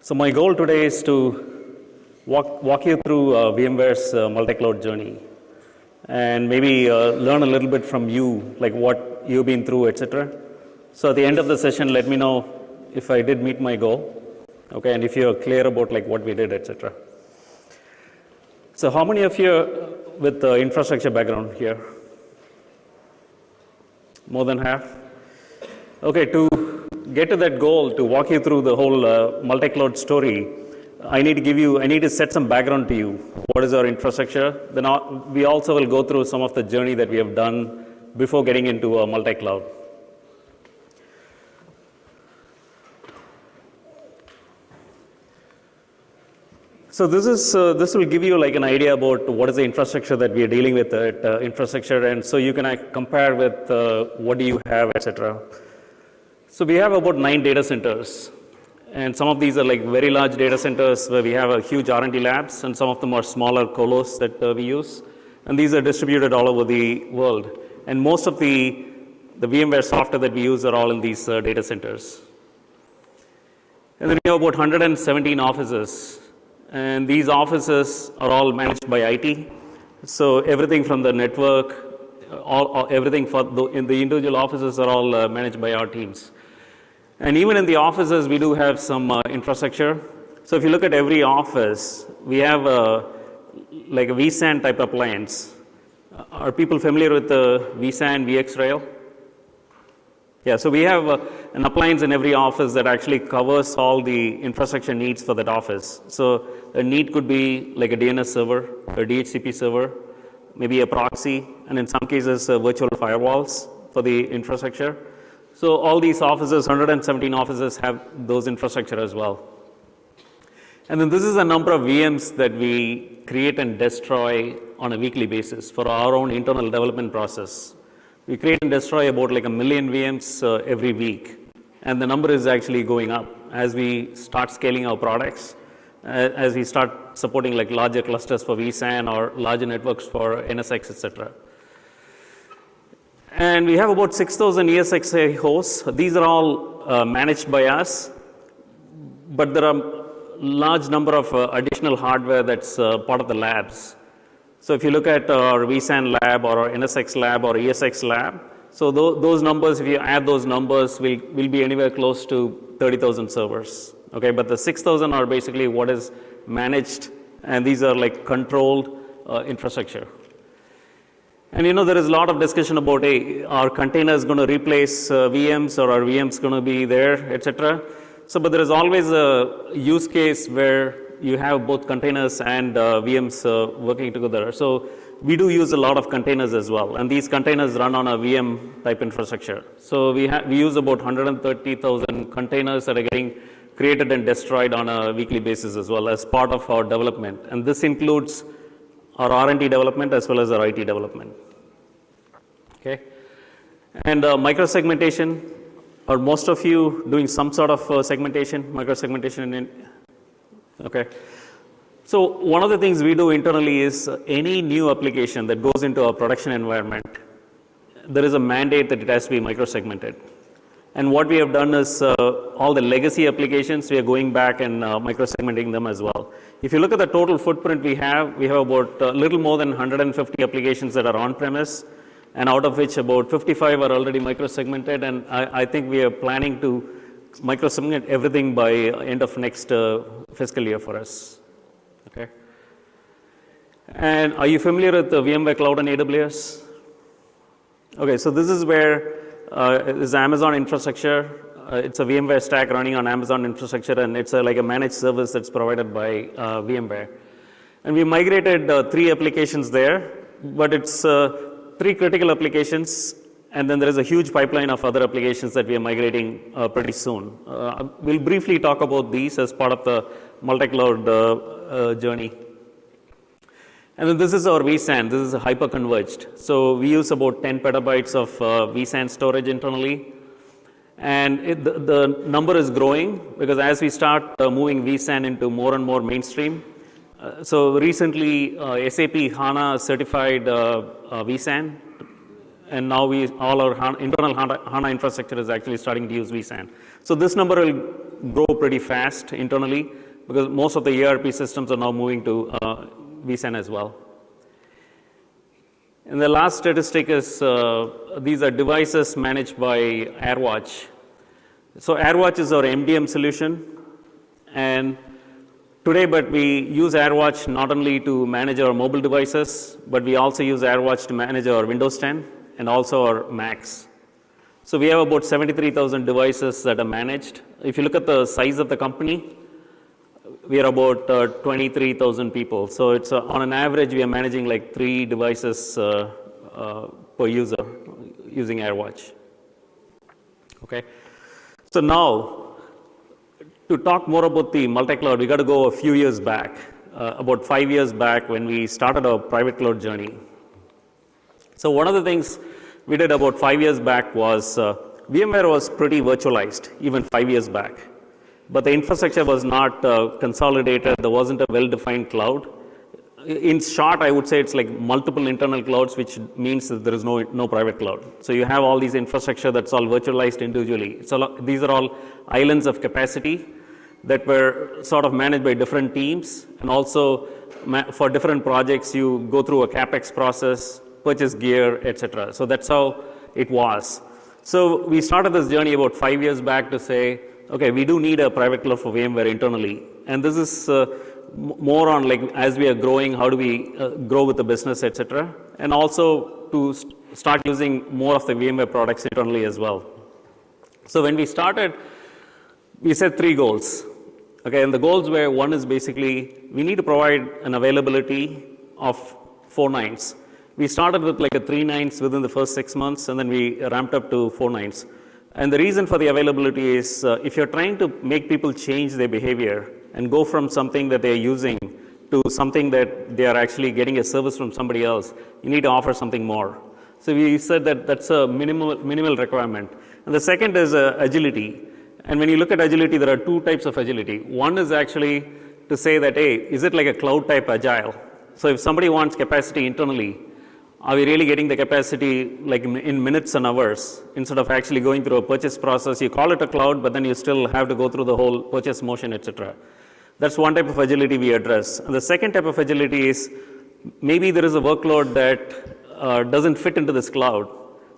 So my goal today is to walk you through VMware's multi-cloud journey and maybe learn a little bit from you, like what you've been through, etc. So at the end of the session, let me know if I did meet my goal, okay, and if you're clear about like what we did, etc. So how many of you are with infrastructure background here? More than half? Okay, to get to that goal, to walk you through the whole multi-cloud story, I need to set some background to you. What is our infrastructure? Then we also will go through some of the journey that we have done before getting into multi-cloud. So this will give you like an idea about what is the infrastructure that we are dealing with at infrastructure, and so you can compare with what do you have, etc. So we have about 9 data centers, and some of these are like very large data centers where we have a huge R&D labs, and some of them are smaller colos that we use, and these are distributed all over the world. And most of the VMware software that we use are all in these data centers. And then we have about 117 offices. And these offices are all managed by IT. So everything from the network, everything in the individual offices are all managed by our teams. And even in the offices, we do have some infrastructure. So if you look at every office, we have like a vSAN type appliance. Are people familiar with the vSAN VxRail? Yeah, so we have an appliance in every office that actually covers all the infrastructure needs for that office. So a need could be like a DNS server, a DHCP server, maybe a proxy, and in some cases virtual firewalls for the infrastructure. So all these offices, 117 offices, have those infrastructure as well. And then this is a number of VMs that we create and destroy on a weekly basis for our own internal development process. We create and destroy about like 1 million VMs every week, and the number is actually going up as we start scaling our products, as we start supporting like larger clusters for vSAN or larger networks for NSX, etc. And we have about 6,000 ESXi hosts. These are all managed by us, but there are large number of additional hardware that's part of the labs. So if you look at our vSAN lab or our NSX lab or ESX lab, so those numbers, if you add those numbers, will be anywhere close to 30,000 servers. Okay, but the 6,000 are basically what is managed, and these are like controlled infrastructure. And you know, there is a lot of discussion about, hey, are containers going to replace VMs, or are VMs going to be there, etc. So, but there is always a use case where you have both containers and VMs working together. So we do use a lot of containers as well, and these containers run on a VM type infrastructure. So we use about 130,000 containers that are getting created and destroyed on a weekly basis as well as part of our development. And this includes our R&D development as well as our IT development. Okay, and micro-segmentation. Are most of you doing some sort of segmentation, micro-segmentation? Okay. So one of the things we do internally is any new application that goes into a production environment, there is a mandate that it has to be micro-segmented. And what we have done is all the legacy applications, we are going back and micro-segmenting them as well. If you look at the total footprint we have about a little more than 150 applications that are on-premise, and out of which about 55 are already micro-segmented, and I think we are planning to micro-segment everything by end of next fiscal year for us. Okay. And are you familiar with the VMware Cloud and AWS? Okay, so this is where is Amazon infrastructure. It's a VMware stack running on Amazon infrastructure, and it's like a managed service that's provided by VMware. And we migrated 3 applications there, but it's 3 critical applications, and then there is a huge pipeline of other applications that we are migrating pretty soon. We'll briefly talk about these as part of the multi-cloud journey. And then this is our vSAN. This is hyper-converged. So we use about 10 petabytes of vSAN storage internally. And the number is growing because as we start moving vSAN into more and more mainstream. So recently, SAP HANA certified vSAN. And now all our internal HANA infrastructure is actually starting to use vSAN. So this number will grow pretty fast internally because most of the ERP systems are now moving to vSAN as well. And the last statistic is these are devices managed by AirWatch. So AirWatch is our MDM solution, and today, but we use AirWatch not only to manage our mobile devices, but we also use AirWatch to manage our Windows 10 and also our Macs. So we have about 73,000 devices that are managed. If you look at the size of the company, we are about 23,000 people. So it's on an average, we are managing like 3 devices per user using AirWatch. Okay. So now, to talk more about the multi-cloud, we got to go a few years back, about 5 years back when we started our private cloud journey. So one of the things we did about 5 years back was VMware was pretty virtualized even 5 years back. But the infrastructure was not consolidated. There wasn't a well-defined cloud. In short, I would say it's like multiple internal clouds, which means that there is no private cloud. So you have all these infrastructure that's all virtualized individually. So these are all islands of capacity that were sort of managed by different teams. And also for different projects, you go through a CapEx process, purchase gear, etc. So that's how it was. So we started this journey about 5 years back to say, okay, we do need a private cloud for VMware internally. And this is more on like as we are growing, how do we grow with the business, etc. And also to start using more of the VMware products internally as well. So when we started, we set 3 goals. Okay, and the goals were, one is basically we need to provide an availability of 4 nines. We started with like a 3 nines within the first 6 months, and then we ramped up to 4 nines. And the reason for the availability is if you're trying to make people change their behavior and go from something that they're using to something that they are actually getting a service from somebody else, you need to offer something more. So we said that that's a minimal requirement. And the second is agility. And when you look at agility, there are 2 types of agility. One is actually to say that, hey, is it like a cloud type agile? So if somebody wants capacity internally, are we really getting the capacity like in minutes and hours instead of actually going through a purchase process? You call it a cloud, but then you still have to go through the whole purchase motion, etc. That's one type of agility we address. And the second type of agility is maybe there is a workload that doesn't fit into this cloud.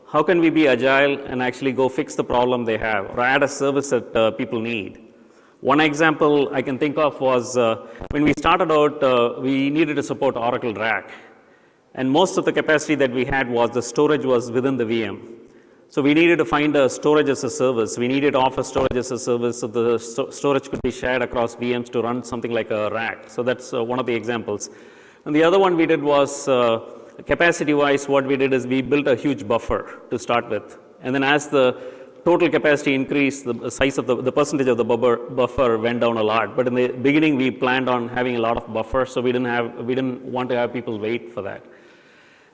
How can we be agile and actually go fix the problem they have or add a service that people need? One example I can think of was when we started out, we needed to support Oracle RAC. And most of the capacity that we had was the storage was within the VM. So we needed to find a storage as a service. We needed to offer storage as a service so the storage could be shared across VMs to run something like a rack. So that's one of the examples. And the other one we did was capacity-wise, what we did is we built a huge buffer to start with. And then as the total capacity increased, the size of the percentage of the buffer went down a lot. But in the beginning, we planned on having a lot of buffer, so we didn't want to have people wait for that.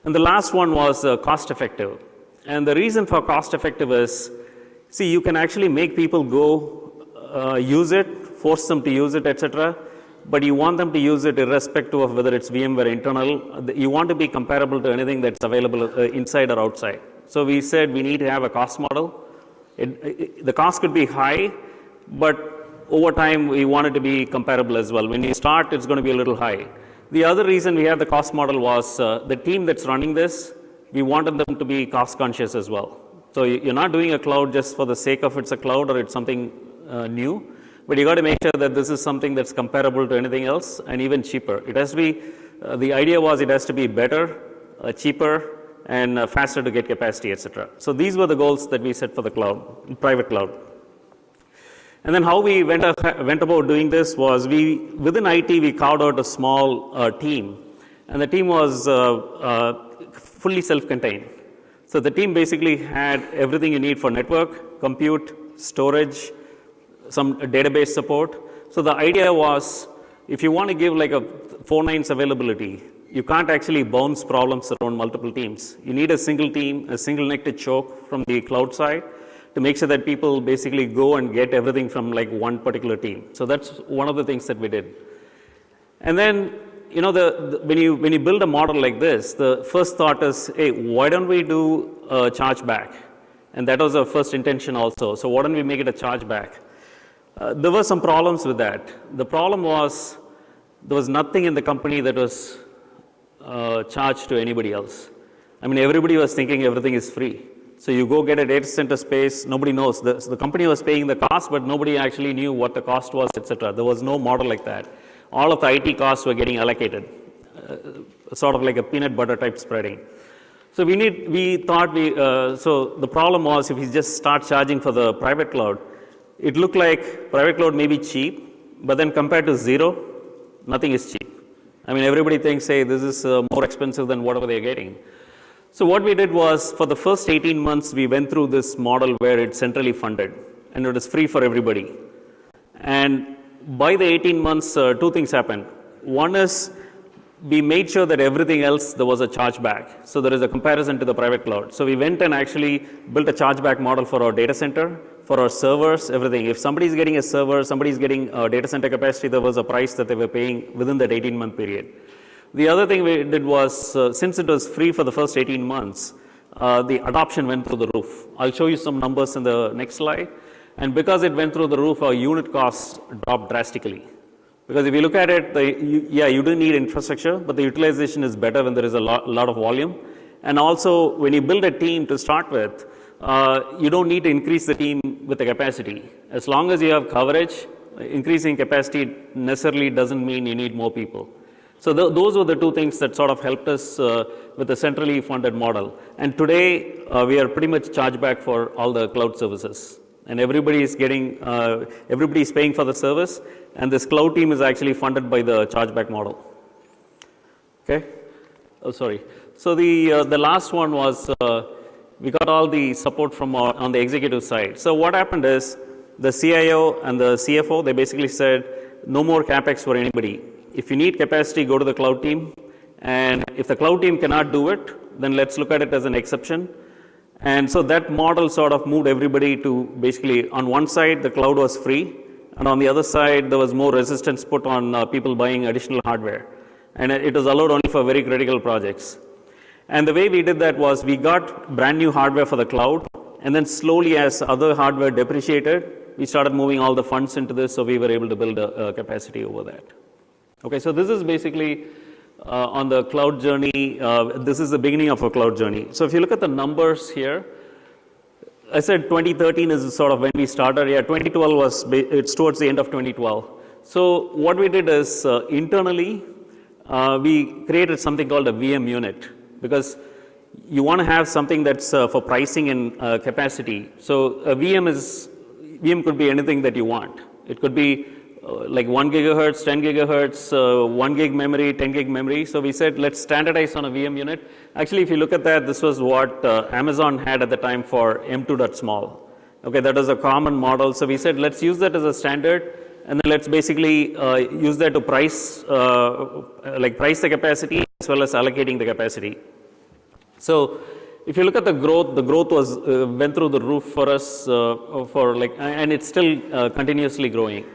And the last one was cost effective. And the reason for cost effective is, see, you can actually make people go use it, force them to use it, etc. But you want them to use it irrespective of whether it's VMware internal. You want to be comparable to anything that's available inside or outside. So we said we need to have a cost model. The cost could be high, but over time we want it to be comparable as well. When you start, it's going to be a little high. The other reason we have the cost model was the team that's running this, we wanted them to be cost conscious as well. So you're not doing a cloud just for the sake of it's a cloud or it's something new, but you got to make sure that this is something that's comparable to anything else and even cheaper. It has to be, the idea was it has to be better, cheaper, and faster to get capacity, etc. So these were the goals that we set for the cloud, private cloud. And then how we went about doing this was within IT, we carved out a small team. And the team was fully self-contained. So the team basically had everything you need for network, compute, storage, some database support. So the idea was, if you want to give like a 4 nines availability, you can't actually bounce problems around multiple teams. You need a single team, a single neck to choke from the cloud side to make sure that people basically go and get everything from like one particular team. So that's one of the things that we did. And then, you know, when you build a model like this, the first thought is, hey, why don't we do a chargeback? And that was our first intention also. So why don't we make it a chargeback? There were some problems with that. The problem was there was nothing in the company that was charged to anybody else. I mean, everybody was thinking everything is free. So you go get a data center space, nobody knows. The company was paying the cost, but nobody actually knew what the cost was, etc. There was no model like that. All of the IT costs were getting allocated, sort of like a peanut butter type spreading. So so the problem was if we just start charging for the private cloud, it looked like private cloud may be cheap, but then compared to zero, nothing is cheap. I mean, everybody thinks, hey, this is more expensive than whatever they're getting. So what we did was, for the first 18 months, we went through this model where it's centrally funded, and it is free for everybody. And by the 18 months, two things happened. One is, we made sure that everything else, there was a chargeback. So there is a comparison to the private cloud. So we went and actually built a chargeback model for our data center, for our servers, everything. If somebody's getting a server, somebody's getting a data center capacity, there was a price that they were paying within that 18-month period. The other thing we did was, since it was free for the first 18 months, the adoption went through the roof. I'll show you some numbers in the next slide. And because it went through the roof, our unit costs dropped drastically. Because if you look at it, you do need infrastructure, but the utilization is better when there is a lot of volume. And also, when you build a team to start with, you don't need to increase the team with the capacity. As long as you have coverage, increasing capacity necessarily doesn't mean you need more people. So those were the two things that sort of helped us with the centrally funded model. And today, we are pretty much charged back for all the cloud services. And everybody is getting, everybody is paying for the service, and this cloud team is actually funded by the chargeback model. Okay? Oh, sorry. So the last one was, we got all the support from on the executive side. So what happened is, the CIO and the CFO, they basically said, no more CapEx for anybody. If you need capacity, go to the cloud team. And if the cloud team cannot do it, then let's look at it as an exception. And so that model sort of moved everybody to basically, on one side, the cloud was free, and on the other side, there was more resistance put on people buying additional hardware. And it was allowed only for very critical projects. And the way we did that was, we got brand new hardware for the cloud, and then slowly, as other hardware depreciated, we started moving all the funds into this, so we were able to build a capacity over that. Okay, so this is basically on the cloud journey. This is the beginning of a cloud journey. So if you look at the numbers here, I said 2013 is sort of when we started. Yeah, 2012 was, it's towards the end of 2012. So what we did is, internally, we created something called a VM unit, because you want to have something that's for pricing and capacity. So a VM could be anything that you want. It could be like 1 gigahertz, 10 gigahertz, 1 gig memory, 10 gig memory. So we said, let's standardize on a VM unit. Actually, if you look at that, this was what Amazon had at the time for M2.small. Okay, that was a common model. So we said, let's use that as a standard, and then let's basically use that to price the capacity as well as allocating the capacity. So if you look at the growth was went through the roof for us and it's still continuously growing.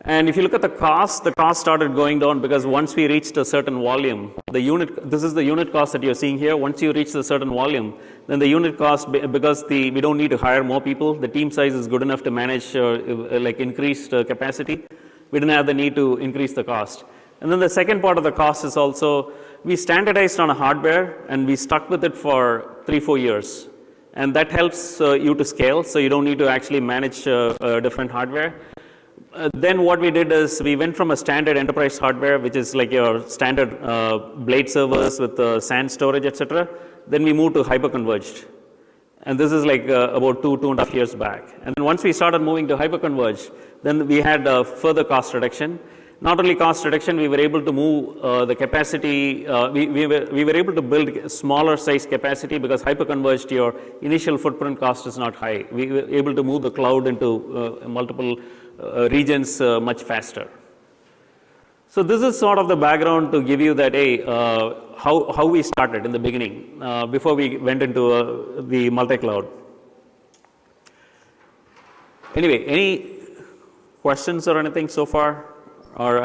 And if you look at the cost started going down, because once we reached a certain volume, this is the unit cost that you're seeing here. Once you reach a certain volume, then the unit cost, because we don't need to hire more people, the team size is good enough to manage increased capacity. We didn't have the need to increase the cost. And then the second part of the cost is also, we standardized on a hardware and we stuck with it for 3-4 years. And that helps you to scale, so you don't need to actually manage different hardware. Then what we did is, we went from a standard enterprise hardware, which is like your standard blade servers with SAN storage, etc. Then we moved to hyperconverged. And this is like about 2.5 years back. And then once we started moving to hyperconverged, then we had further cost reduction. Not only cost reduction, we were able to move the capacity, we were able to build smaller size capacity, because hyperconverged, your initial footprint cost is not high. We were able to move the cloud into multiple regions much faster. So this is sort of the background to give you that, how we started in the beginning, before we went into the multi-cloud. Anyway, any questions or anything so far? Or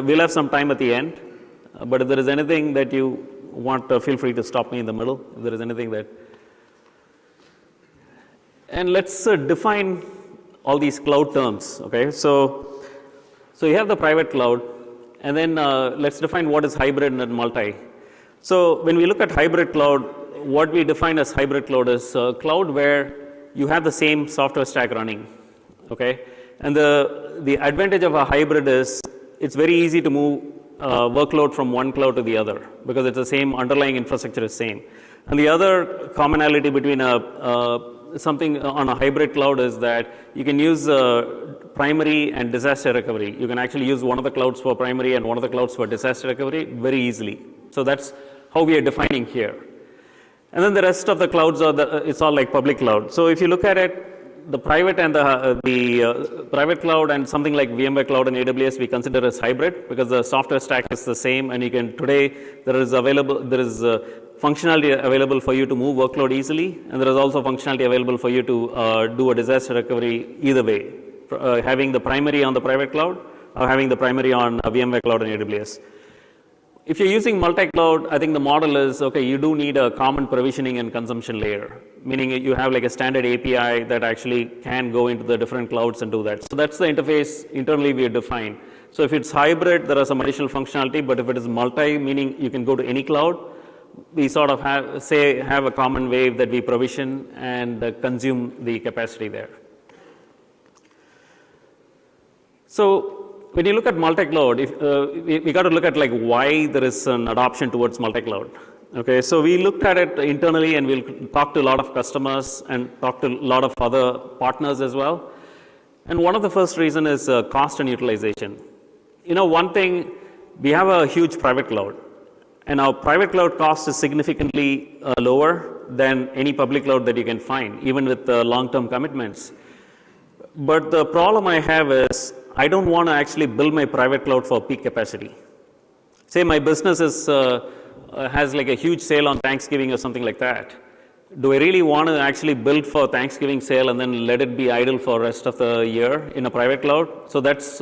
we'll have some time at the end, but if there is anything that you want, feel free to stop me in the middle, if there is anything that. And let's define all these cloud terms, okay? So you have the private cloud, and then let's define what is hybrid and multi. So when we look at hybrid cloud, what we define as hybrid cloud is a cloud where you have the same software stack running, okay? And the advantage of a hybrid is it's very easy to move workload from one cloud to the other because it's the same underlying infrastructure is same. And the other commonality between something on a hybrid cloud is that you can use primary and disaster recovery. You can actually use one of the clouds for primary and one of the clouds for disaster recovery very easily. So that's how we are defining here. And then the rest of the clouds it's all like public cloud. So if you look at it, the private and the private cloud and something like VMware Cloud and AWS we consider as hybrid because the software stack is the same, and you can today there is functionality available for you to move workload easily, and there is also functionality available for you to do a disaster recovery either way, having the primary on the private cloud or having the primary on VMware Cloud and AWS. If you're using multi-cloud, I think the model is, okay, you do need a common provisioning and consumption layer, meaning you have like a standard API that actually can go into the different clouds and do that. So that's the interface internally we have defined. So if it's hybrid, there are some additional functionality, but if it is multi, meaning you can go to any cloud, we sort of have a common wave that we provision and consume the capacity there. So when you look at multi-cloud, we got to look at like why there is an adoption towards multi-cloud. Okay, so we looked at it internally, and we'll talk to a lot of customers and talk to a lot of other partners as well. And one of the first reason is cost and utilization. You know, one thing, we have a huge private cloud, and our private cloud cost is significantly lower than any public cloud that you can find, even with long-term commitments. But the problem I have is I don't want to actually build my private cloud for peak capacity. Say my business has like a huge sale on Thanksgiving or something like that. Do I really want to actually build for Thanksgiving sale and then let it be idle for the rest of the year in a private cloud? So that's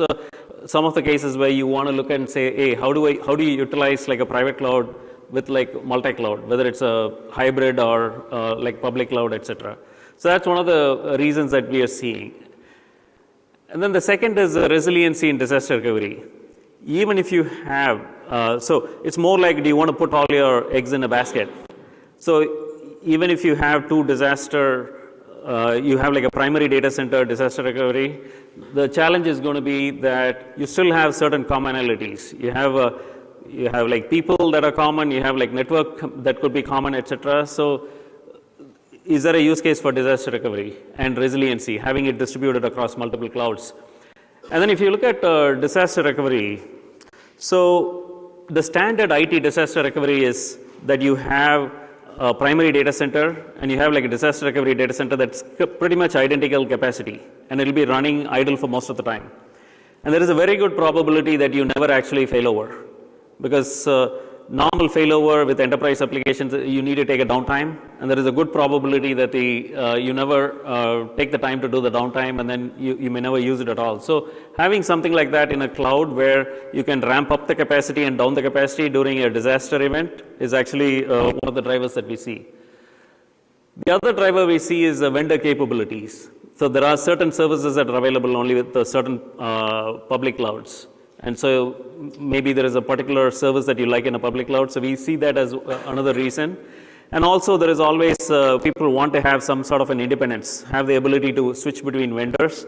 some of the cases where you want to look and say, hey, how do you utilize like a private cloud with like multi-cloud, whether it's a hybrid or like public cloud, etc. So that's one of the reasons that we are seeing. And then the second is resiliency in disaster recovery. Even if you have, so it's more like, do you want to put all your eggs in a basket? So even if you have two disaster, you have like a primary data center disaster recovery, the challenge is going to be that you still have certain commonalities. You have like people that are common, you have like network that could be common, etc. So is there a use case for disaster recovery and resiliency, having it distributed across multiple clouds? And then if you look at disaster recovery, so the standard IT disaster recovery is that you have a primary data center and you have like a disaster recovery data center that's pretty much identical capacity, and it'll be running idle for most of the time. And there is a very good probability that you never actually fail over, because normal failover with enterprise applications, you need to take a downtime, and there is a good probability that you never take the time to do the downtime, and then you may never use it at all. So having something like that in a cloud where you can ramp up the capacity and down the capacity during a disaster event is actually one of the drivers that we see. The other driver we see is vendor capabilities. So there are certain services that are available only with certain public clouds. And so maybe there is a particular service that you like in a public cloud. So we see that as another reason. And also there is always, people want to have some sort of an independence, have the ability to switch between vendors.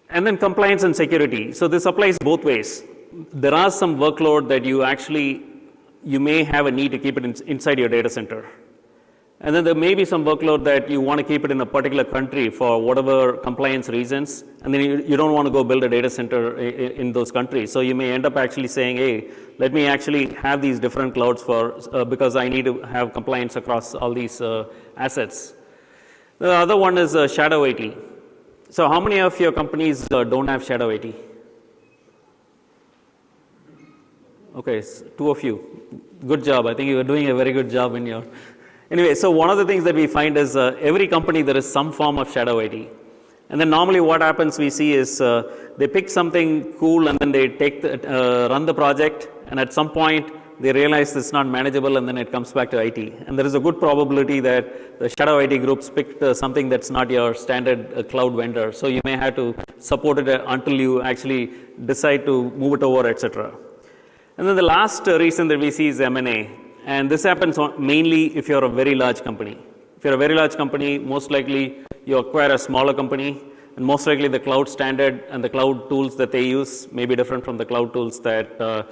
And then compliance and security. So this applies both ways. There are some workload that you may have a need to keep it inside your data center. And then there may be some workload that you want to keep it in a particular country for whatever compliance reasons, and then you don't want to go build a data center in those countries. So you may end up actually saying, hey, let me actually have these different clouds because I need to have compliance across all these assets. The other one is shadow IT. So how many of your companies don't have shadow IT? Okay, two of you. Good job. I think you are doing a very good job in your... Anyway, so one of the things that we find is every company there is some form of shadow IT. And then normally what happens we see is they pick something cool and then they run the project, and at some point they realize it's not manageable, and then it comes back to IT. And there is a good probability that the shadow IT groups picked something that's not your standard cloud vendor. So you may have to support it until you actually decide to move it over, etc. And then the last reason that we see is M&A. And this happens mainly if you're a very large company. If you're a very large company, most likely you acquire a smaller company, and most likely the cloud standard and the cloud tools that they use may be different from the cloud tools that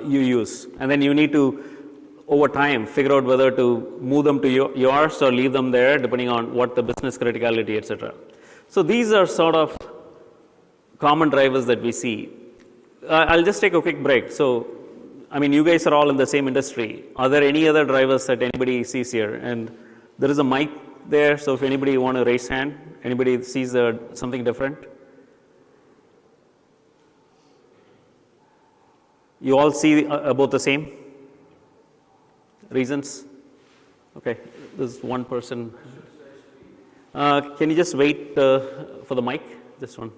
you use. And then you need to, over time, figure out whether to move them to yours or leave them there, depending on what the business criticality, etc. So these are sort of common drivers that we see. I'll just take a quick break. So, I mean, you guys are all in the same industry. Are there any other drivers that anybody sees here? And there is a mic there, so if anybody want to raise hand, anybody sees something different? You all see about the same reasons? Okay, there's one person. Can you just wait for the mic? This one.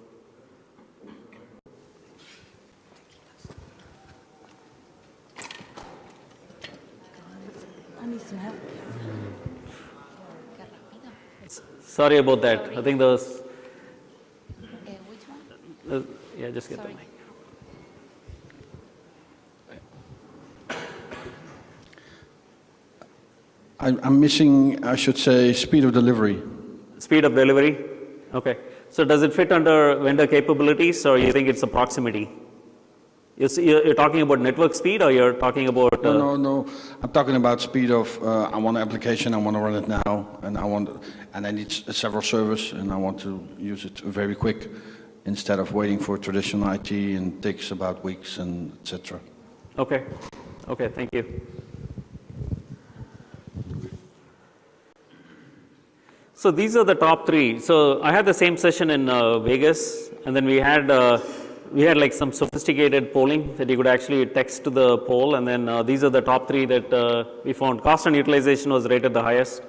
I need some help. Sorry about that. I think there was. Which one? Yeah, just get the mic. I'm missing, I should say, speed of delivery. Speed of delivery? Okay. So does it fit under vendor capabilities, or you think it's a proximity? You're talking about network speed, or you're talking about... No. I'm talking about speed of, I want an application, I want to run it now, and I need several servers, and I want to use it very quick, instead of waiting for traditional IT, and it takes about weeks, and etc. Okay, thank you. So these are the top three. So I had the same session in Vegas, and then we had like some sophisticated polling that you could actually text to the poll, and then these are the top three that we found. Cost and utilization was rated the highest,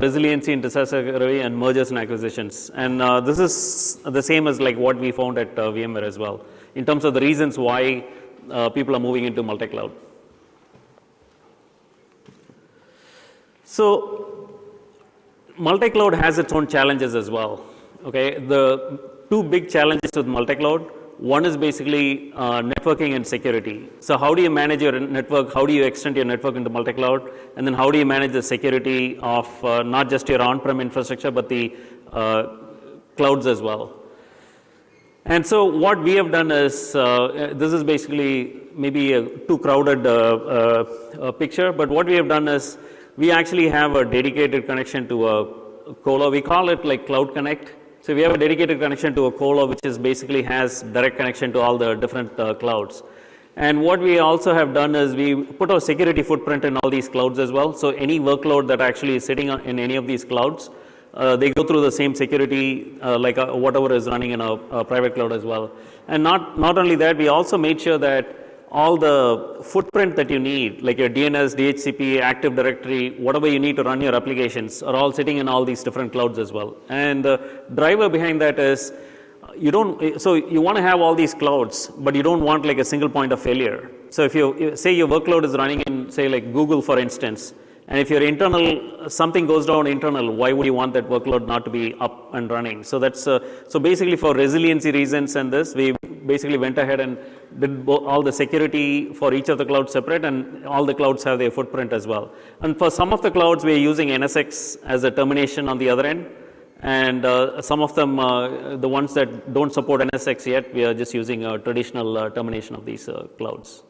resiliency and disaster recovery, and mergers and acquisitions. And this is the same as like what we found at VMware as well, in terms of the reasons why people are moving into multi-cloud. So multi-cloud has its own challenges as well. Okay, the two big challenges with multi-cloud. One is basically networking and security. So how do you manage your network? How do you extend your network into multi-cloud? And then how do you manage the security of not just your on-prem infrastructure, but the clouds as well? And so what we have done is, this is basically maybe a too crowded picture, but what we have done is, we actually have a dedicated connection to a colo. We call it like Cloud Connect. So we have a dedicated connection to a colo, which is basically has direct connection to all the different clouds. And what we also have done is we put our security footprint in all these clouds as well. So any workload that actually is sitting in any of these clouds, they go through the same security like whatever is running in a private cloud as well. And not only that, we also made sure that all the footprint that you need, like your DNS, DHCP, Active Directory, whatever you need to run your applications, are all sitting in all these different clouds as well. And the driver behind that is, so you want to have all these clouds, but you don't want like a single point of failure. So if you say your workload is running in, say like Google, for instance, and if your internal, something goes down internal, why would you want that workload not to be up and running? So that's, so basically for resiliency reasons and this, we basically went ahead and did all the security for each of the clouds separate, and all the clouds have their footprint as well. And for some of the clouds, we're using NSX as a termination on the other end. And some of them, the ones that don't support NSX yet, we are just using a traditional termination of these clouds.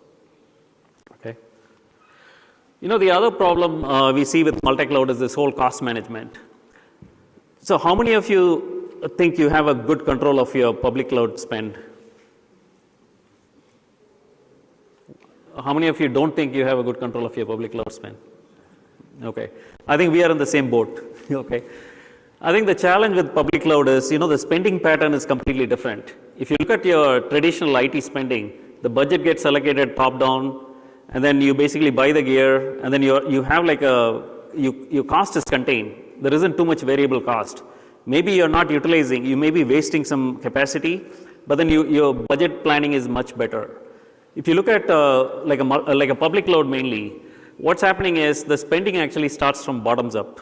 Okay. You know, the other problem we see with multi-cloud is this whole cost management. So how many of you think you have a good control of your public cloud spend? How many of you don't think you have a good control of your public cloud spend? Okay. I think we are in the same boat. Okay. I think the challenge with public cloud is, you know, the spending pattern is completely different. If you look at your traditional IT spending, the budget gets allocated top down, and then you basically buy the gear, and then you have like your cost is contained. There isn't too much variable cost. Maybe you're not utilizing, you may be wasting some capacity, but then your budget planning is much better. if you look at like a public cloud mainly, what's happening is the spending actually starts from bottoms up.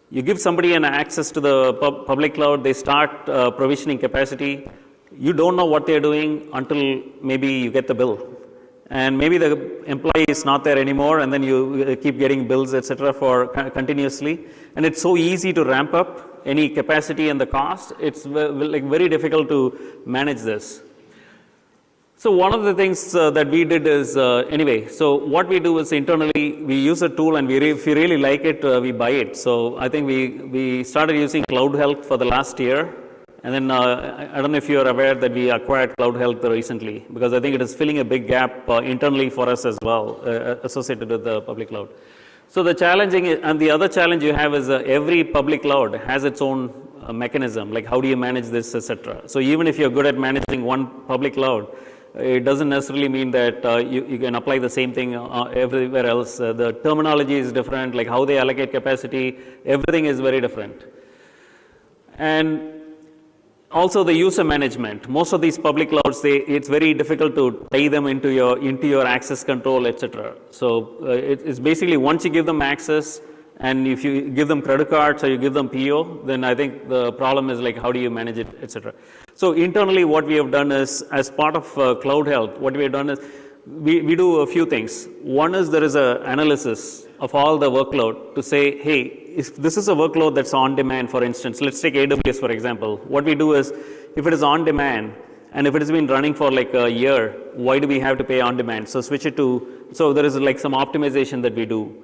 You give somebody an access to the public cloud, they start provisioning capacity. You don't know what they're doing until maybe you get the bill. And maybe the employee is not there anymore, and then you keep getting bills, etc., for continuously. And it's so easy to ramp up any capacity and the cost. It's like very difficult to manage this. So one of the things that we did is, anyway, so what we do is internally, we use a tool, and if we really like it, we buy it. So I think we started using Cloud Health for the last year. And then I don't know if you're aware that we acquired Cloud Health recently, because I think it is filling a big gap internally for us as well, associated with the public cloud. So the challenging, and the other challenge you have is every public cloud has its own mechanism, like how do you manage this, etc. So even if you're good at managing one public cloud, it doesn't necessarily mean that you can apply the same thing everywhere else. The terminology is different, like how they allocate capacity, everything is very different. And also the user management. Most of these public clouds, it's very difficult to tie them into your access control, etc. So it's basically once you give them access, and if you give them credit cards or you give them PO, then I think the problem is like how do you manage it, etc. So internally, what we have done is, as part of Cloud Health, what we have done is we do a few things. One is there is an analysis of all the workload to say, hey, if this is a workload that's on demand, for instance, let's take AWS for example. What we do is, if it is on demand, and if it has been running for like a year, why do we have to pay on demand? So switch it to, so there is like some optimization that we do.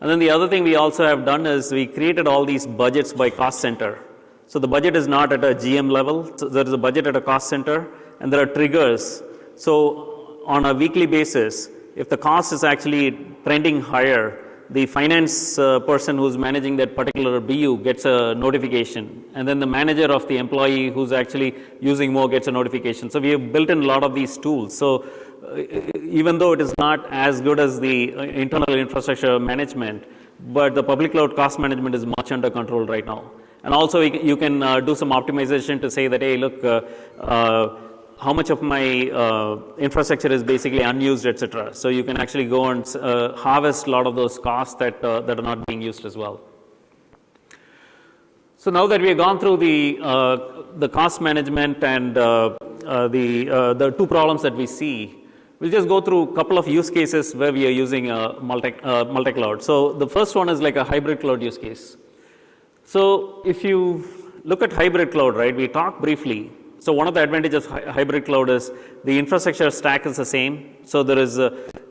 And then the other thing we also have done is we created all these budgets by cost center. So the budget is not at a GM level, so there is a budget at a cost center, and there are triggers. So on a weekly basis, if the cost is actually trending higher, the finance person who's managing that particular BU gets a notification, and then the manager of the employee who's actually using more gets a notification. So we have built in a lot of these tools. So even though it is not as good as the internal infrastructure management, but the public cloud cost management is much under control right now. And also you can do some optimization to say that, hey, look, how much of my infrastructure is basically unused, etc. So you can actually go and harvest a lot of those costs that are not being used as well. So now that we have gone through the cost management and the two problems that we see, we'll just go through a couple of use cases where we are using multi-cloud. So the first one is like a hybrid cloud use case. So if you look at hybrid cloud, right, we talked briefly. So one of the advantages of hybrid cloud is the infrastructure stack is the same. So there is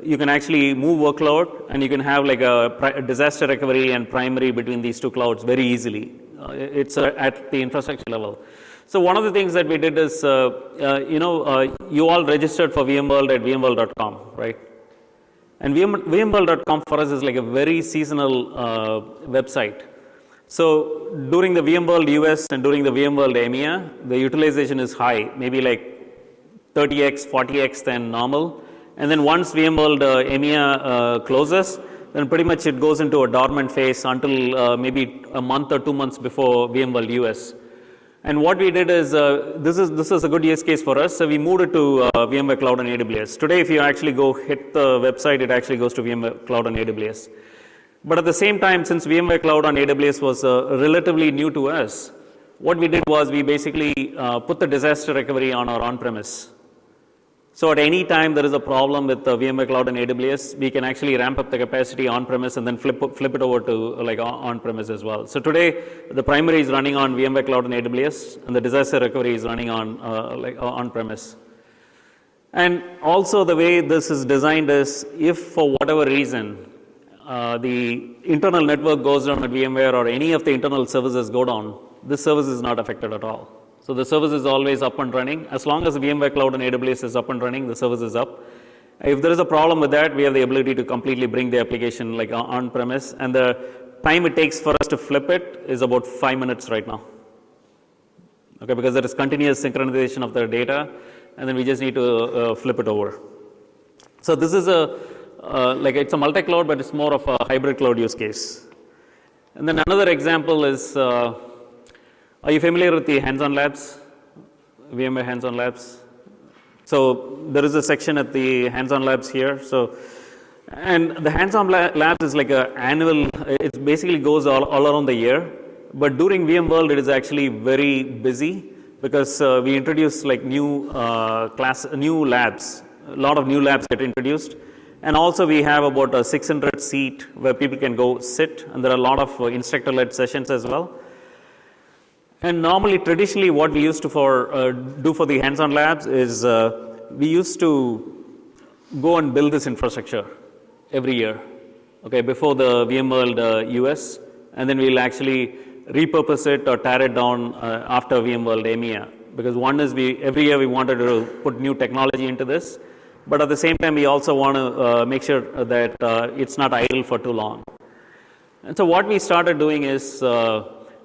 you can actually move workload, and you can have like a disaster recovery and primary between these two clouds very easily. It's at the infrastructure level. So one of the things that we did is, you all registered for VMworld at vmworld.com, right? And vmworld.com for us is like a very seasonal website. So during the VMworld US and during the VMworld EMEA, the utilization is high, maybe like 30x, 40x than normal. And then once VMworld EMEA closes, then pretty much it goes into a dormant phase until maybe a month or 2 months before VMworld US. And what we did is, this is a good use case for us, so we moved it to VMware Cloud on AWS. Today, if you actually go hit the website, it actually goes to VMware Cloud on AWS. But at the same time, since VMware Cloud on AWS was relatively new to us, what we did was we basically put the disaster recovery on our on-premise. So at any time there is a problem with VMware Cloud on AWS, we can actually ramp up the capacity on-premise and then flip it over to like on-premise as well. So today, the primary is running on VMware Cloud on AWS, and the disaster recovery is running on on-premise. And also the way this is designed is, if for whatever reason, the internal network goes down at VMware or any of the internal services go down, this service is not affected at all. So the service is always up and running. As long as VMware Cloud on AWS is up and running, the service is up. If there is a problem with that, we have the ability to completely bring the application like on-premise, and the time it takes for us to flip it is about 5 minutes right now. Okay, because there is continuous synchronization of the data, and then we just need to flip it over. So this is it's a multi-cloud, but it's more of a hybrid cloud use case. And then another example is, are you familiar with the Handson Labs? VMware Handson Labs? So there is a section at the Handson Labs here. So, and the Handson Labs is like an annual, it basically goes all around the year. But during VMworld, it is actually very busy because we introduce like new labs. A lot of new labs get introduced. And also we have about a 600 seat where people can go sit, and there are a lot of instructor-led sessions as well. And normally, traditionally, what we used to do for the Handson Labs is we used to go and build this infrastructure every year, okay, before the VMworld US, and then we'll actually repurpose it or tear it down after VMworld EMEA. Because one is every year we wanted to put new technology into this, but at the same time we also want to make sure that it's not idle for too long. And so what we started doing is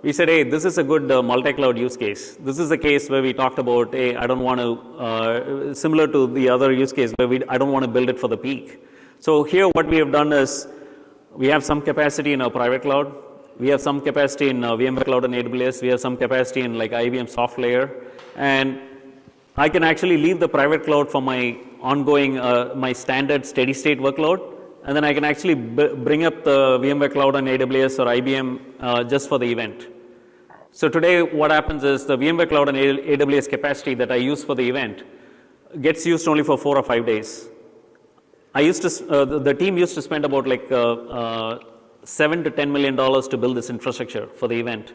we said, hey, this is a good multi-cloud use case. This is a case where we talked about, hey, I don't want to, similar to the other use case where I don't want to build it for the peak. So here what we have done is we have some capacity in our private cloud. We have some capacity in VMware Cloud and AWS. We have some capacity in like IBM soft layer. And I can actually leave the private cloud for my ongoing, my standard steady state workload. And then I can actually bring up the VMware Cloud on AWS or IBM just for the event. So today what happens is the VMware Cloud and AWS capacity that I use for the event gets used only for 4 or 5 days. The team used to spend about like $7 to $10 million to build this infrastructure for the event.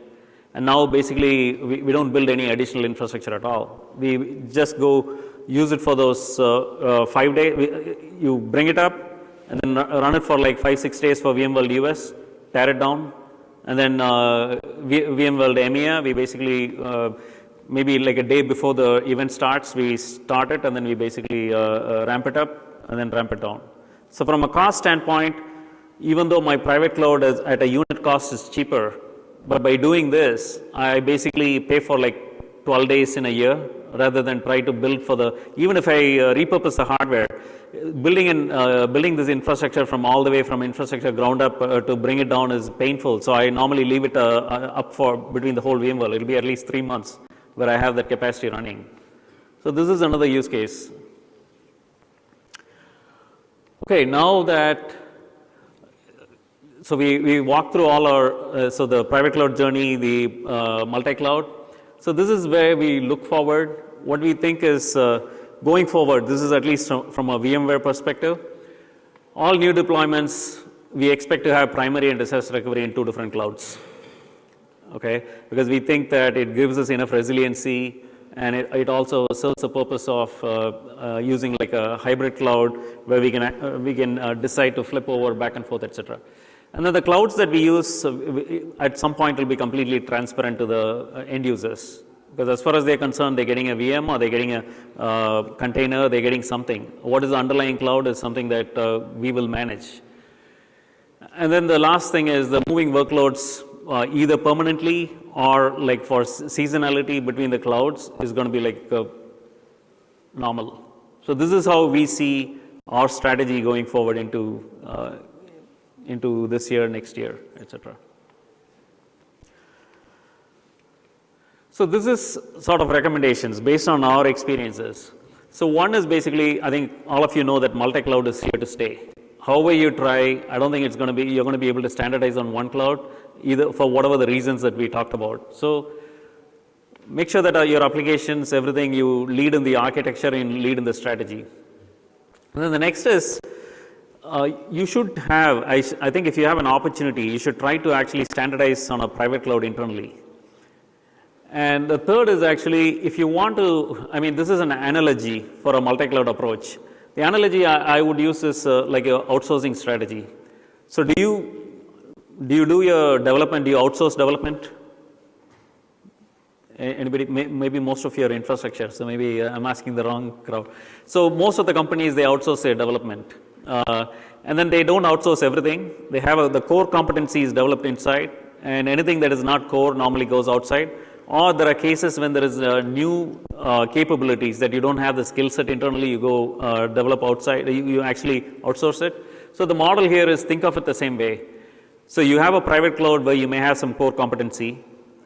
And now basically we don't build any additional infrastructure at all. We just go use it for those 5 days. You bring it up, and then run it for like 5-6 days for VMworld US, tear it down, and then VMworld EMEA, we basically, maybe like a day before the event starts, we start it, and then we basically ramp it up, and then ramp it down. So from a cost standpoint, even though my private cloud is at a unit cost is cheaper, but by doing this, I basically pay for like 12 days in a year, rather than try to build for the, even if I repurpose the hardware, building this infrastructure from all the way from infrastructure ground up to bring it down is painful. So I normally leave it up for between the whole VMworld. It'll be at least 3 months where I have that capacity running. So this is another use case. Okay, now that, so we walked through all our, so the private cloud journey, the multi-cloud. So this is where we look forward. What we think is going forward, this is at least from a VMware perspective, all new deployments, we expect to have primary and disaster recovery in 2 different clouds. Okay, because we think that it gives us enough resiliency, and it also serves the purpose of using like a hybrid cloud where we can decide to flip over back and forth, etc. And then the clouds that we use at some point will be completely transparent to the end users. Because as far as they're concerned, they're getting a VM or they're getting a container, they're getting something. What is the underlying cloud is something that we will manage. And then the last thing is the moving workloads either permanently or like for seasonality between the clouds is going to be like normal. So this is how we see our strategy going forward into this year, next year, etc. So this is sort of recommendations based on our experiences. So one is basically, I think all of you know that multi-cloud is here to stay. However you try, I don't think it's going to be, you're going to be able to standardize on one cloud, either for whatever the reasons that we talked about. So make sure that your applications, everything, you lead in the architecture and lead in the strategy. And then the next is, you should have, I think if you have an opportunity, you should try to actually standardize on a private cloud internally. And the third is actually, if you want to, I mean, this is an analogy for a multi-cloud approach. The analogy I would use is like an outsourcing strategy. So do you do your development, do you outsource development? Anybody, maybe most of your infrastructure, so maybe I'm asking the wrong crowd. So most of the companies, they outsource their development. And then they don't outsource everything. They have the core competencies developed inside, and anything that is not core normally goes outside. Or there are cases when there is new capabilities that you don't have the skill set internally, you go develop outside, you actually outsource it. So the model here is think of it the same way. So you have a private cloud where you may have some core competency,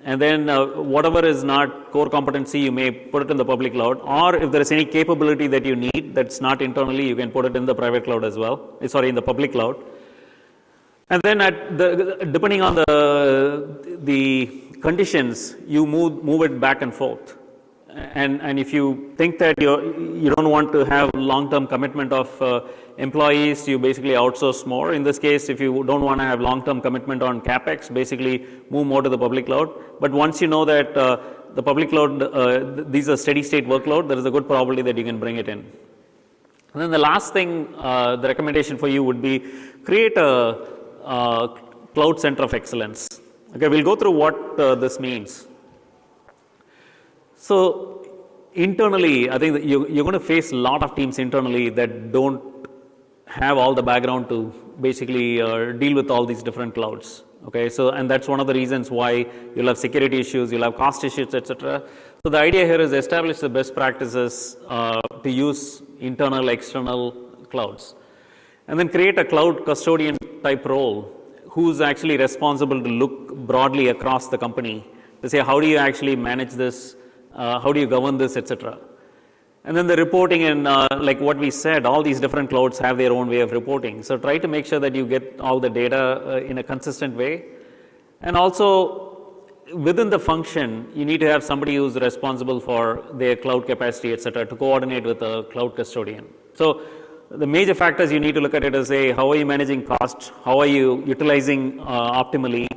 and then whatever is not core competency, you may put it in the public cloud, or if there is any capability that you need that's not internally, you can put it in the private cloud as well, sorry, in the public cloud. And then depending on the conditions, you move it back and forth. And if you think that you don't want to have long-term commitment of employees, you basically outsource more. In this case, if you don't want to have long-term commitment on CapEx, basically move more to the public cloud. But once you know that the public cloud, these are steady-state workload, there is a good probability that you can bring it in. And then the last thing, the recommendation for you would be create a cloud center of excellence. Okay, we'll go through what this means. So internally, I think that you're going to face a lot of teams internally that don't have all the background to basically deal with all these different clouds. Okay, so and that's one of the reasons why you'll have security issues, you'll have cost issues, etc. So the idea here is establish the best practices to use internal, external clouds, and then create a cloud custodian type role who's actually responsible to look broadly across the company to say how do you actually manage this, how do you govern this, etc. And then the reporting and like what we said, all these different clouds have their own way of reporting. So try to make sure that you get all the data in a consistent way. And also within the function, you need to have somebody who's responsible for their cloud capacity, etc., to coordinate with a cloud custodian. So the major factors you need to look at it is how are you managing cost, how are you utilizing optimally,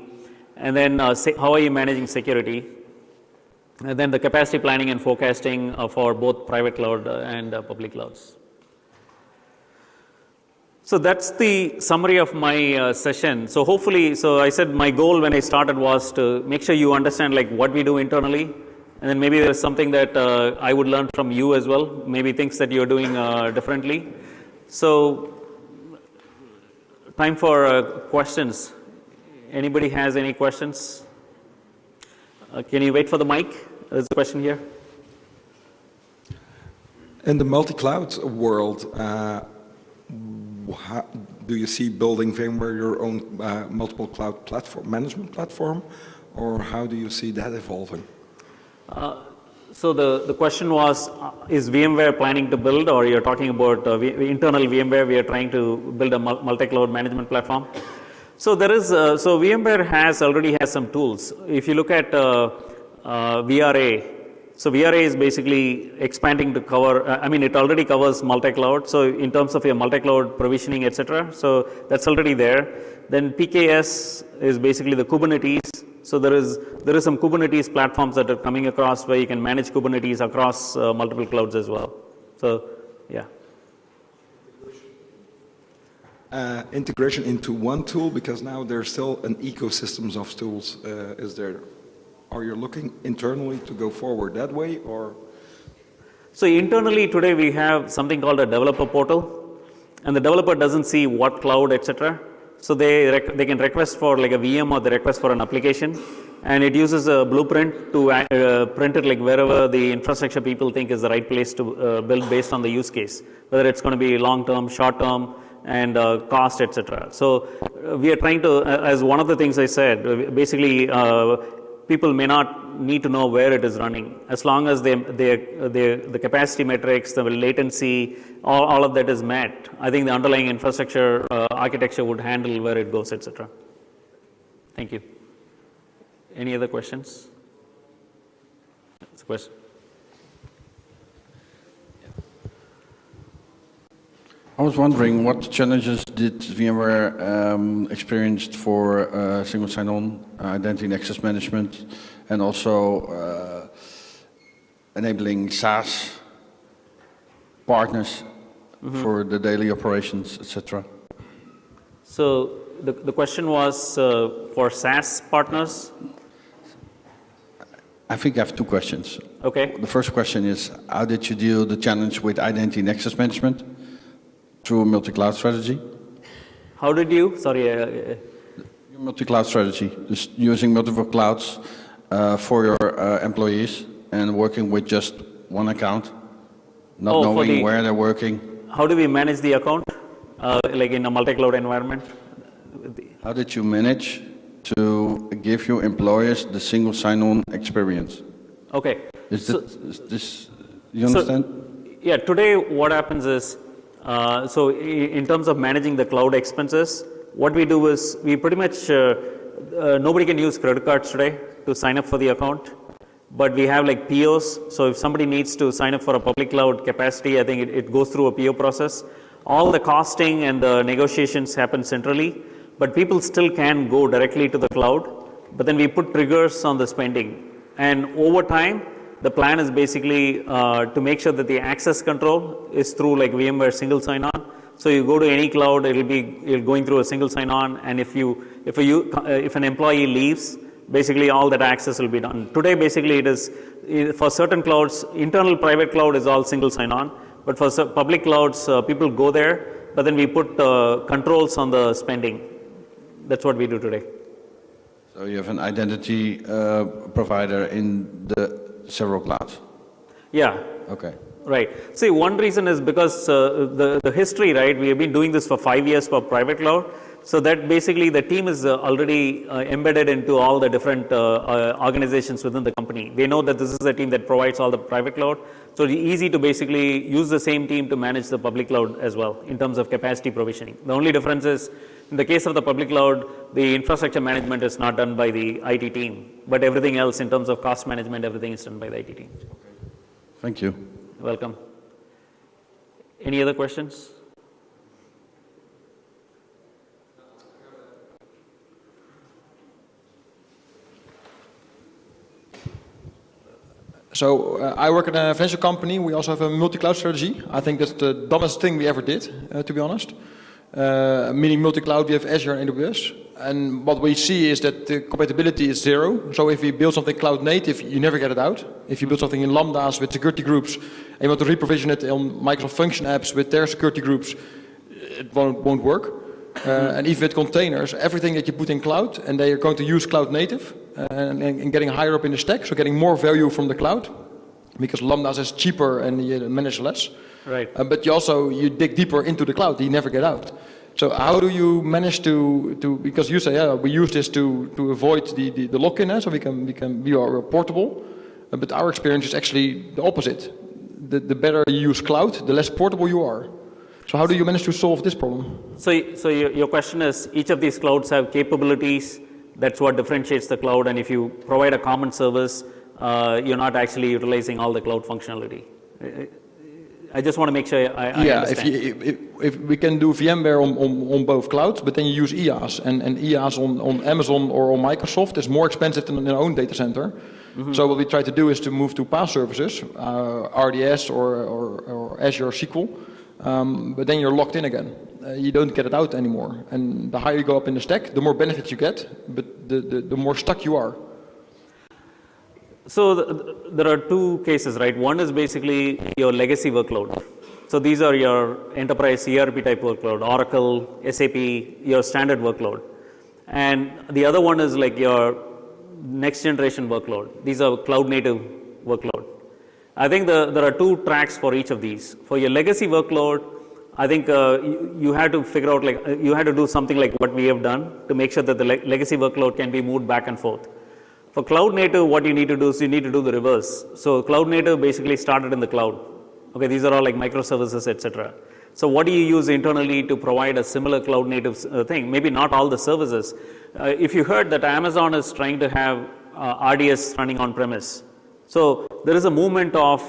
and then how are you managing security. And then the capacity planning and forecasting for both private cloud and public clouds. So that's the summary of my session. So hopefully, so I said my goal when I started was to make sure you understand like what we do internally, and then maybe there's something that I would learn from you as well, maybe things that you're doing differently. So time for questions. Anybody has any questions? Can you wait for the mic? There's a question here. In the multi-cloud world, do you see building VMware your own multiple cloud platform, management platform, or how do you see that evolving? So the question was, is VMware planning to build, or you're talking about internal VMware, we are trying to build a multi-cloud management platform? So there is, so VMware already has some tools. If you look at VRA, so VRA is basically expanding to cover, it already covers multi-cloud. So in terms of your multi-cloud provisioning, etc. So that's already there. Then PKS is basically the Kubernetes. So there is some Kubernetes platforms that are coming across where you can manage Kubernetes across multiple clouds as well. So yeah. Integration into one tool, because now there's still an ecosystem of tools. Are you looking internally to go forward that way, or? So internally today we have something called a developer portal, and the developer doesn't see what cloud, etc. So they can request for like a VM, or they request for an application, and it uses a blueprint to print it like wherever the infrastructure people think is the right place to build based on the use case, whether it's going to be long-term, short-term, and cost, etc. So we are trying to, as one of the things I said, basically people may not need to know where it is running, as long as the capacity metrics, the latency, all of that is met. I think the underlying infrastructure architecture would handle where it goes, etc. Thank you. Any other questions? That's a question. I was wondering what challenges did VMware experienced for single sign-on, identity and access management, and also enabling SaaS partners for the daily operations, etc. So the question was for SaaS partners? I think I have two questions. Okay. The first question is, how did you deal the challenge with identity and access management through a multi-cloud strategy? How did you? Sorry. Your multi-cloud strategy, just using multiple clouds for your employees and working with just one account, not knowing where they're working. How do we manage the account, like in a multi-cloud environment? How did you manage to give your employers the single sign-on experience. Okay. Is this you understand? Yeah, today what happens is, in terms of managing the cloud expenses, what we do is we pretty much, nobody can use credit cards today to sign up for the account, but we have like POs. So if somebody needs to sign up for a public cloud capacity, I think it goes through a PO process. All the costing and the negotiations happen centrally, but people still can go directly to the cloud, but then we put triggers on the spending. And over time, the plan is basically to make sure that the access control is through like VMware single sign-on. So you go to any cloud, it'll going through a single sign-on, and if an employee leaves, basically all that access will be done. Today, basically, it is for certain clouds, internal private cloud is all single sign-on, but for public clouds, people go there, but then we put controls on the spending. That's what we do today. So you have an identity provider in the several clouds? Yeah. Okay. Right. See, one reason is because the history, right? We have been doing this for 5 years for private cloud. So that basically the team is already embedded into all the different organizations within the company. They know that this is a team that provides all the private cloud. So it's easy to basically use the same team to manage the public cloud as well in terms of capacity provisioning. The only difference is in the case of the public cloud, the infrastructure management is not done by the IT team, but everything else in terms of cost management, everything is done by the IT team. Thank you. Welcome. Any other questions? So I work in a venture company. We also have a multi-cloud strategy. I think that's the dumbest thing we ever did, to be honest. Meaning multi-cloud, we have Azure and AWS. And what we see is that the compatibility is 0. So if you build something cloud native, you never get it out. If you build something in Lambdas with security groups, and you want to reprovision it on Microsoft Function apps with their security groups, it won't work. And even with containers, everything that you put in cloud, and they are going to use cloud native, and getting higher up in the stack, so getting more value from the cloud, because Lambdas is cheaper and you manage less. Right. But you dig deeper into the cloud, you never get out. So how do you manage to because you say, yeah, we use this to avoid the lock-in, so we are portable, but our experience is actually the opposite. The better you use cloud, the less portable you are. So how do you manage to solve this problem? So your question is, each of these clouds have capabilities. That's what differentiates the cloud. And if you provide a common service, you're not actually utilizing all the cloud functionality. I just want to make sure I understand. If we can do VMware on both clouds, but then you use IaaS, and IaaS on Amazon or on Microsoft is more expensive than in our own data center. Mm-hmm. So what we try to do is to move to PaaS services, RDS or Azure SQL. But then you're locked in again. You don't get it out anymore. And the higher you go up in the stack, the more benefits you get, but the more stuck you are. So there are two cases, right? One is basically your legacy workload. So these are your enterprise ERP type workload, Oracle, SAP, your standard workload. And the other one is like your next generation workload. These are cloud native workload. I think there are two tracks for each of these. For your legacy workload, I think you had to figure out, like, you had to do something like what we have done to make sure that the legacy workload can be moved back and forth. For cloud native, what you need to do is you need to do the reverse. So cloud native basically started in the cloud. Okay, these are all like microservices, etc. So what do you use internally to provide a similar cloud native thing? Maybe not all the services. If you heard that Amazon is trying to have RDS running on premise. So there is a movement of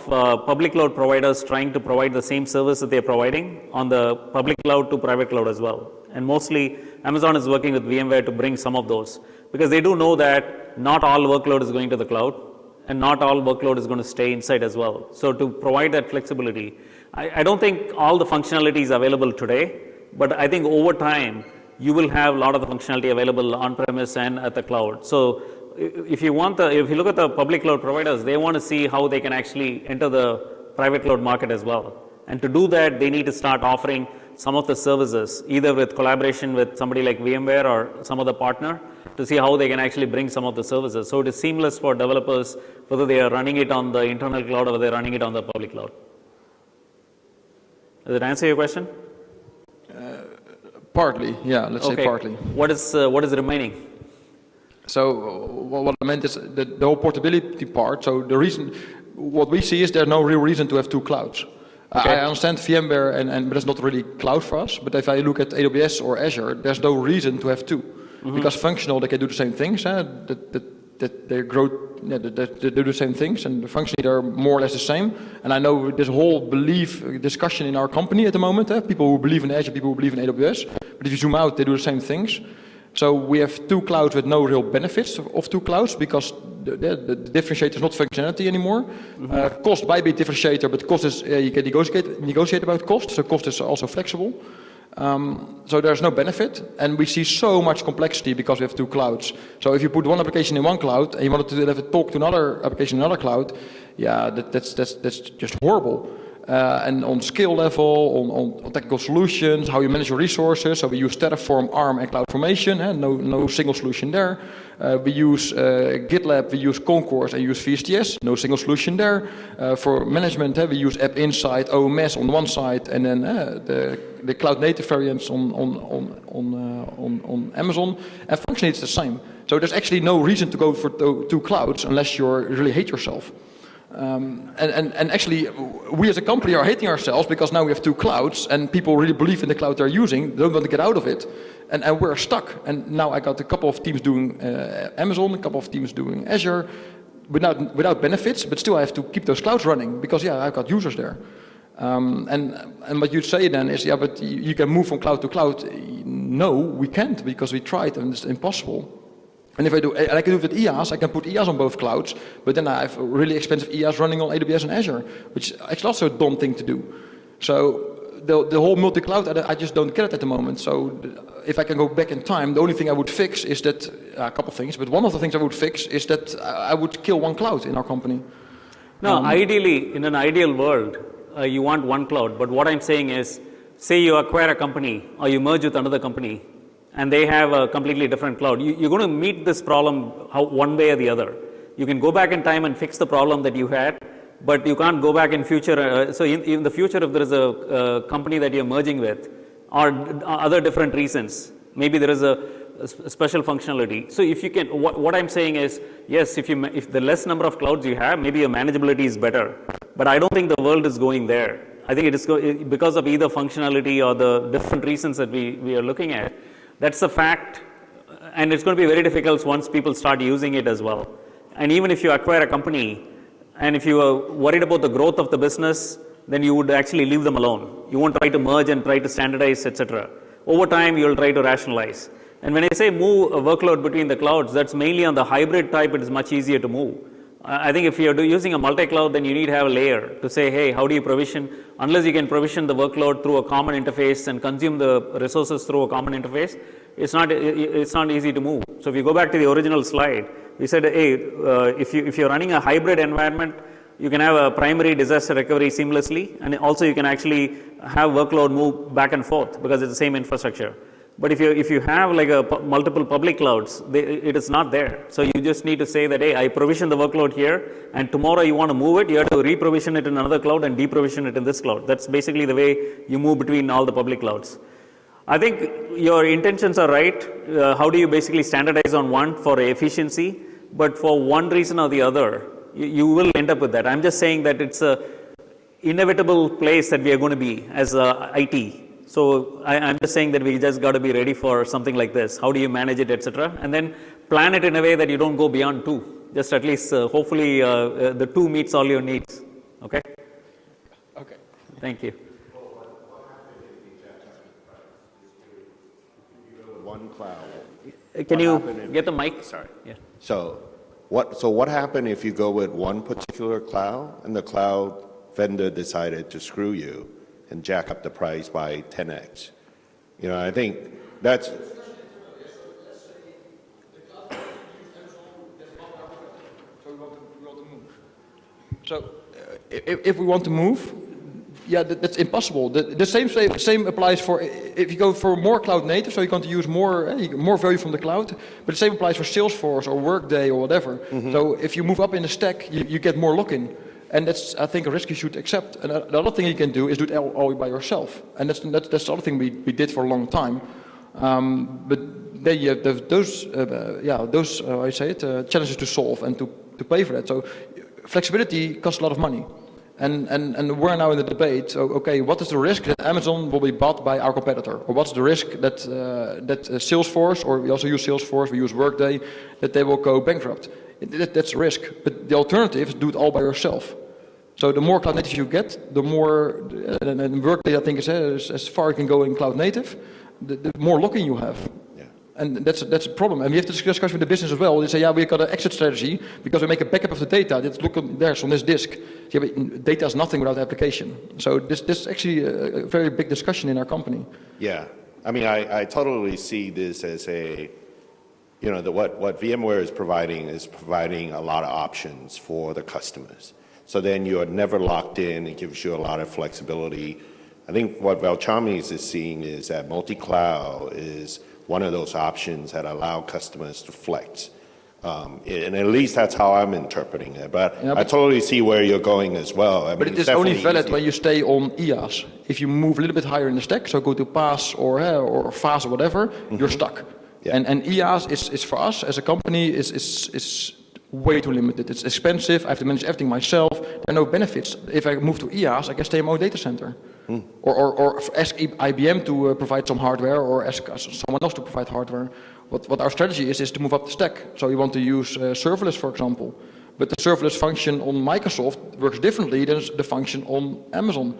public cloud providers trying to provide the same service that they're providing on the public cloud to private cloud as well. And mostly Amazon is working with VMware to bring some of those, because they do know that not all workload is going to the cloud and not all workload is going to stay inside as well. So to provide that flexibility, I don't think all the functionality is available today, but I think over time you will have a lot of the functionality available on premise and at the cloud. So if you look at the public cloud providers, they want to see how they can actually enter the private cloud market as well. And to do that, they need to start offering some of the services, either with collaboration with somebody like VMware or some other partner, to see how they can actually bring some of the services. So it is seamless for developers, whether they are running it on the internal cloud or they're running it on the public cloud. Does it answer your question? Partly, yeah, let's say partly. What is remaining? So what I meant is the whole portability part. So the reason, what we see is there's no real reason to have two clouds. Okay. I understand VMware, but it's not really cloud for us. But if I look at AWS or Azure, there's no reason to have two. Because functional, they can do the same things. That they grow, they do the same things, and functionally they're more or less the same. And I know this whole belief discussion in our company at the moment. People who believe in Azure, people who believe in AWS. But if you zoom out, they do the same things. So we have two clouds with no real benefits of two clouds because the differentiator is not functionality anymore. Cost might be a differentiator, but cost is you can negotiate about cost. So cost is also flexible. So there's no benefit, and we see so much complexity because we have two clouds. So if you put one application in one cloud and you want to have it talk to another application in another cloud, yeah, that's just horrible. And on skill level, on technical solutions, how you manage your resources. So we use Terraform, ARM, and CloudFormation. No single solution there. We use GitLab, we use Concourse, and use VSTS. No single solution there. For management, we use App Insight, OMS on one side, and then the cloud native variants on Amazon. And functionally, it's the same. So there's actually no reason to go for two clouds unless you really hate yourself. And actually, we as a company are hating ourselves because now we have two clouds and people really believe in the cloud they're using, don't want to get out of it, and we're stuck. And now I got a couple of teams doing Amazon, a couple of teams doing Azure, without benefits, but still I have to keep those clouds running because, yeah, I've got users there. And what you'd say then is, yeah, but you can move from cloud to cloud. No, we can't because we tried and it's impossible. And if I do, and I can do it with IaaS, I can put IaaS on both clouds, but then I have really expensive IaaS running on AWS and Azure, which is also a dumb thing to do. So the whole multi-cloud, I just don't get it at the moment. So if I can go back in time, the only thing I would fix is that, a couple of things, but one of the things I would fix is that I would kill one cloud in our company. Now, ideally, in an ideal world, you want one cloud, but what I'm saying is, say you acquire a company or you merge with another company, and they have a completely different cloud. You're going to meet this problem one way or the other. You can go back in time and fix the problem that you had, but you can't go back in future. So in the future, if there is a company that you're merging with, or other different reasons, maybe there is a special functionality. So if you can, what I'm saying is, yes, if the less number of clouds you have, maybe your manageability is better. But I don't think the world is going there. I think it is because of either functionality or the different reasons that we are looking at. That's a fact, and it's going to be very difficult once people start using it as well. And even if you acquire a company, and if you are worried about the growth of the business, then you would actually leave them alone. You won't try to merge and try to standardize, etc. Over time, you'll try to rationalize. And when I say move a workload between the clouds, that's mainly on the hybrid type. It is much easier to move. I think if you're using a multi-cloud, then you need to have a layer to say, hey, how do you provision? Unless you can provision the workload through a common interface and consume the resources through a common interface, it's not easy to move. So if you go back to the original slide, we said, hey, if you're running a hybrid environment, you can have a primary disaster recovery seamlessly, and also you can actually have workload move back and forth because it's the same infrastructure. But if you have like multiple public clouds, it is not there. So you just need to say that, hey, I provision the workload here, and tomorrow you want to move it, you have to reprovision it in another cloud and deprovision it in this cloud. That's basically the way you move between all the public clouds. I think your intentions are right. How do you basically standardize on one for efficiency? But for one reason or the other, you will end up with that. I'm just saying that it's a inevitable place that we are going to be as IT. So I'm just saying that we just got to be ready for something like this. How do you manage it, etc., and then plan it in a way that you don't go beyond two. Just at least, hopefully, the two meets all your needs. Okay. Okay. Thank you. One cloud. Can you get the mic? Sorry. Yeah. So what happened if you go with one particular cloud and the cloud vendor decided to screw you and jack up the price by 10x? You know, I think that's. So if we want to move, yeah, that's impossible. The same applies for if you go for more cloud native, so you're going to use more value from the cloud. But the same applies for Salesforce or Workday or whatever. Mm-hmm. So if you move up in the stack, you get more lock-in. And that's, I think, a risk you should accept. And the other thing you can do is do it all by yourself. And that's the other thing we did for a long time. But then you have those I say it, challenges to solve and to pay for that. So flexibility costs a lot of money. And we're now in the debate, so, okay, what is the risk that Amazon will be bought by our competitor? Or what's the risk that, Salesforce, or we also use Salesforce, we use Workday, that they will go bankrupt? That's a risk. But the alternative is do it all by yourself. So the more cloud native you get, the more, and Workday I think is as far as you can go in cloud native, the more lock-in you have. And that's a problem. And we have to discuss with the business as well. They say, yeah, we've got an exit strategy because we make a backup of the data. Let's look there, on this disk. Yeah, but data is nothing without application. So this is actually a very big discussion in our company. Yeah, I mean, I totally see this as what VMware is providing a lot of options for the customers. So then you're never locked in. It gives you a lot of flexibility. I think what Velchamy is seeing is that multi-cloud is one of those options that allow customers to flex. And at least that's how I'm interpreting it. But I totally see where you're going as well. I but mean, it is only valid when you stay on IaaS. If you move a little bit higher in the stack, so go to PaaS or FaaS or whatever, you're stuck. Yeah. And IaaS is for us as a company is way too limited. It's expensive. I have to manage everything myself. There are no benefits. If I move to IaaS, I can stay in my own data center. Or ask IBM to provide some hardware, or ask someone else to provide hardware. What our strategy is to move up the stack. So we want to use serverless, for example. But the serverless function on Microsoft works differently than the function on Amazon.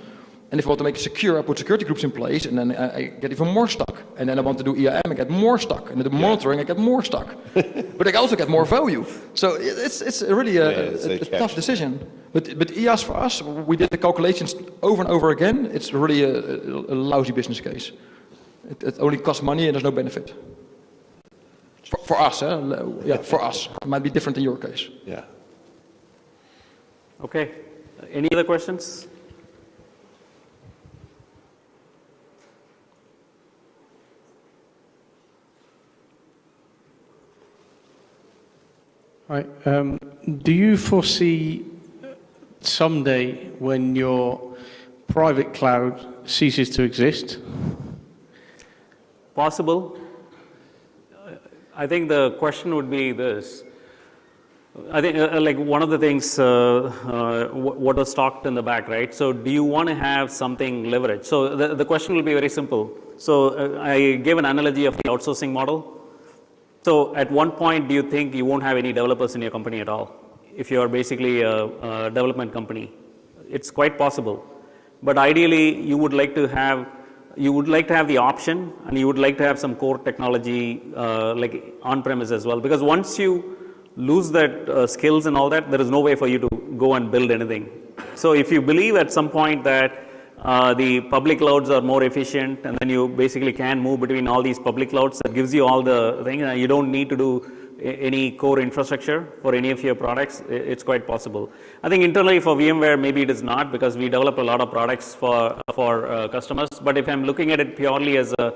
And if I want to make it secure, I put security groups in place, and then I get even more stuck. And then I want to do EAM, I get more stuck. And the monitoring, I get more stuck. But I also get more value. So it's really a tough decision. But IaaS for us, we did the calculations over and over again. It's really a lousy business case. It only costs money and there's no benefit. For us, for us. It might be different in your case. Yeah. Okay. Any other questions? Right. Do you foresee someday when your private cloud ceases to exist? Possible. I think the question would be this. I think like one of the things, what was talked in the back, right? So do you want to have something leveraged? So the question will be very simple. So I gave an analogy of the outsourcing model. So at one point, do you think you won't have any developers in your company at all? If you are basically a development company, it's quite possible. But ideally, you would like to have the option, and you would like to have some core technology like on-premise as well. Because once you lose that skills and all that, there is no way for you to go and build anything. So if you believe at some point that the public clouds are more efficient, and then you basically can move between all these public clouds, that gives you all the thing, and you don't need to do any core infrastructure for any of your products. It's quite possible. I think internally for VMware, maybe it is not, because we develop a lot of products for customers. But if I'm looking at it purely as a,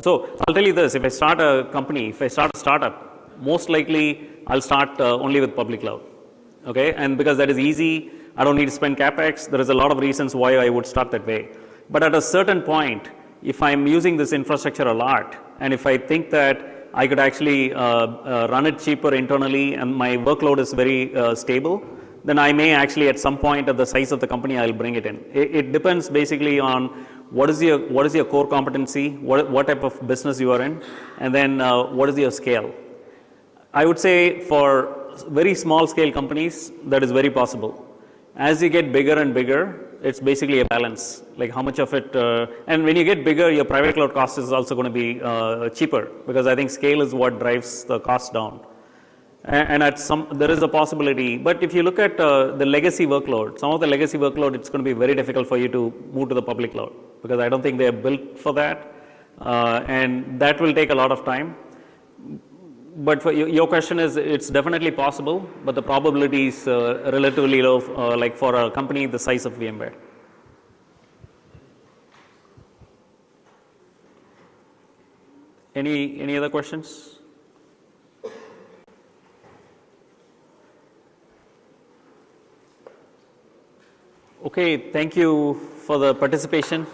so I'll tell you this, if I start a company, if I start a startup, most likely I'll start only with public cloud. Okay, and because that is easy, I don't need to spend CapEx. There is a lot of reasons why I would start that way. But at a certain point, if I'm using this infrastructure a lot, and if I think that I could actually run it cheaper internally, and my workload is very stable, then I may actually at some point at the size of the company, I'll bring it in. It depends basically on what is your core competency, what type of business you are in, and then what is your scale. I would say for very small scale companies, that is very possible. As you get bigger and bigger, it's basically a balance, like how much of it, and when you get bigger, your private cloud cost is also going to be cheaper, because I think scale is what drives the cost down. And there is a possibility, but if you look at the legacy workload, some of the legacy workload, it's going to be very difficult for you to move to the public cloud, because I don't think they are built for that, and that will take a lot of time. But for your question is, it's definitely possible, but the probability is relatively low, like for a company the size of VMware. Any other questions? Okay, thank you for the participation.